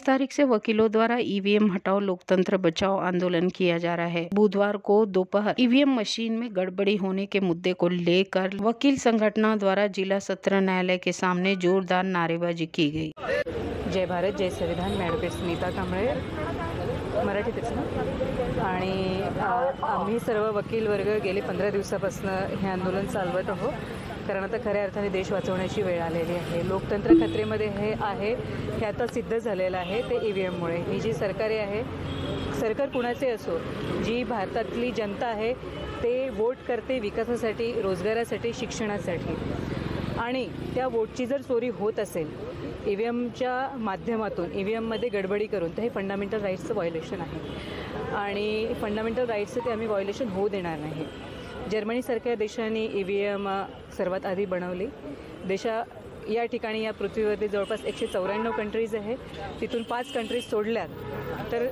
तारीख से वकीलों द्वारा ईवीएम हटाओ लोकतंत्र बचाओ आंदोलन किया जा रहा है। बुधवार को दोपहर ईवीएम मशीन में गड़बड़ी होने के मुद्दे को लेकर वकील संगठनों द्वारा जिला सत्र न्यायालय के सामने जोरदार नारेबाजी की गई। जय भारत जय संविधान। मी ॲडव्होकेट स्मिता कांबळे, मराठीतच ना। आणि आम्ही सर्व वकील वर्ग गेले 15 दिवसापासून हे आंदोलन चालवत आहोत, कारण आता खऱ्या अर्थाने देश वाचवण्याची वेळ आलेली आहे। लोकतंत्र खतरेमध्ये हे आहे हे आता सिद्ध झालेलं आहे ते ईव्हीएममुळे। ही जी सरकारे आहे, सरकार कुणाचे असो, जी भारतातली जनता आहे ते वोट करते विकासासाठी, रोजगारासाठी, शिक्षणासाठी, आणि त्या वोटची जर चोरी होत असेल ईव्हीएमच्या माध्यमातून, ईव्हीएममध्ये गडबडी करून, तर हे फंडामेंटल राईट्सचं व्हायोलेशन आहे आणि फंडामेंटल राईट्सचं ते आम्ही व्हायोलेशन होऊ देणार नाही। जर्मनीसारख्या देशांनी ईव्हीएम सर्वात आधी बनवली। या ठिकाणी या पृथ्वीवरती जवळपास 194 कंट्रीज आहे, तिथून 5 कंट्रीज सोडल्यात तर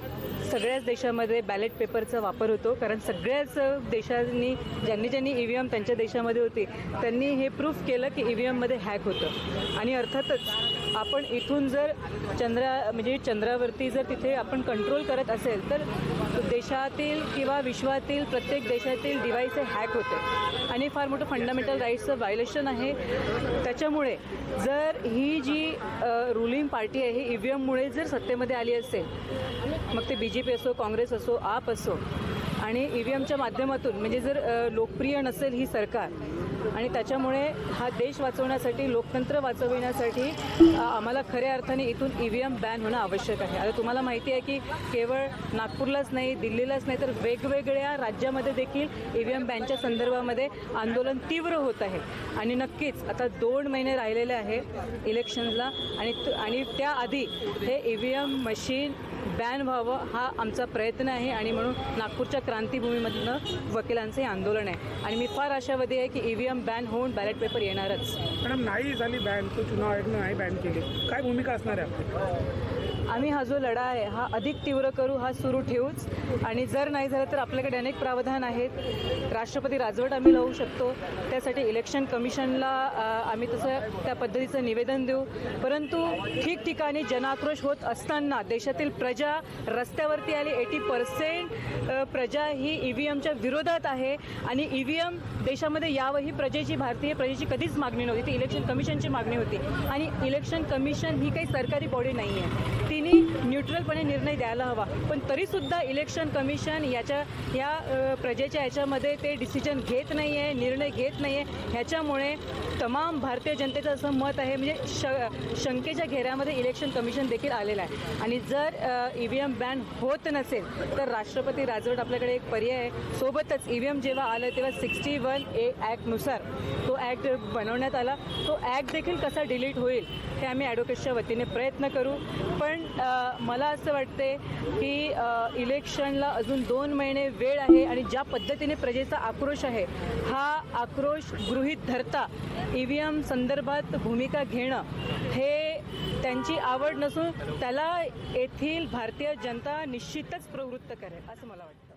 सगळ्याच देशामध्ये बॅलेट पेपरचा वापर होतो, कारण सगळ्याच देशांनी ज्यांनी ईव्हीएम त्यांच्या देशामध्ये होती त्यांनी हे प्रूफ केलं की ईव्हीएममध्ये हॅक होतं। आणि अर्थातच आपण इथून जर चंद्रावरती जर तिथे आपण कंट्रोल करत असेल तर देशातील किंवा विश्वातील प्रत्येक देशातील डिव्हाइस हे हॅक होते आणि फार मोठं फंडामेंटल राईट्सचं व्हायोलेशन आहे। त्याच्यामुळे जर ही जी रुलिंग पार्टी आहे ही ईव्हीएममुळे जर सत्तेमध्ये आली असेल, मग ते BJP असो, काँग्रेस असो, आप असो, आणि ईव्हीएमच्या माध्यमातून म्हणजे जर लोकप्रिय नसेल ही सरकार, आणि त्याच्यामुळे हा देश वाचवण्यासाठी, लोकतंत्र वाचविण्यासाठी आम्हाला खऱ्या अर्थाने इथून ईव्हीएम बॅन होणं आवश्यक आहे। आता तुम्हाला माहिती आहे की केवळ नागपूरलाच नाही, दिल्लीलाच नाही, तर वेगवेगळ्या राज्यामध्ये देखील ईव्हीएम बॅनच्या संदर्भामध्ये आंदोलन तीव्र होत आहे। आणि नक्कीच आता 2 महिने राहिलेले आहे इलेक्शनला, आणि त्याआधी हे ईव्हीएम मशीन बॅन व्हावं हा आमचा प्रयत्न आहे, आणि म्हणून नागपूरच्या क्रांतीभूमीमधनं वकिलांचे आंदोलन आहे। आणि मी फार आशावादी आहे की ईव्हीएम बॅन होऊन बॅलेट पेपर येणारच। मॅडम, नाही झाली बॅन, तो चुनाव आयोगाने नाही बॅन केली, काय भूमिका असणार आहे आपली? आम्ही हा जो लढा आहे हा अधिक तीव्र करू, हा सुरू ठेवूच, आणि जर नाही झालं तर आपल्याकडे अनेक प्रावधान आहेत। राष्ट्रपती राजवट आम्ही लावू शकतो, त्यासाठी इलेक्शन कमिशनला आम्ही त्या पद्धतीचं निवेदन देऊ। परंतु ठिकठिकाणी जनाक्रोश होत असताना देशातील प्रजा रस्त्यावरती आली। 80% प्रजा ही ईव्हीएमच्या विरोधात आहे, आणि ईव्हीएम देशामध्ये यावं ही भारतीय प्रजेची कधीच मागणी नव्हती, ती इलेक्शन कमिशनची मागणी होती। आणि इलेक्शन कमिशन ही काही सरकारी बॉडी नाही आहे, तिने न्यूट्रलपणे निर्णय द्यायला हवा, पण तरीसुद्धा इलेक्शन कमिशन या प्रजेच्या याच्यामध्ये ते डिसिजन घेत नाही आहे, निर्णय घेत नाही आहे। ह्याच्यामुळे तमाम भारतीय जनतेचं असं मत आहे, म्हणजे शंकेच्या घेऱ्यामध्ये इलेक्शन कमिशन देखील आलेलं आहे। आणि जर ईव्हीएम बॅन होत नसेल तर राष्ट्रपती राजवट आपल्याकडे एक पर्याय आहे। सोबतच ईव्हीएम जेव्हा आलं तेव्हा 61A ॲक्टनुसार तो ॲक्ट बनवण्यात आला, तो ॲक्ट देखील कसा डिलीट होईल हे आम्ही ॲडव्होकेट्सच्या वतीने प्रयत्न करू। पण मला असं वाटते की इलेक्शनला अजून 2 महिने वेळ आहे, आणि ज्या पद्धतीने प्रजेचा आक्रोश आहे हा आक्रोश गृहीत धरता ईव्हीएम संदर्भात भूमिका घेणं हे त्यांची आवड नसून त्याला येथील भारतीय जनता निश्चितच प्रवृत्त करेल असं मला वाटतं।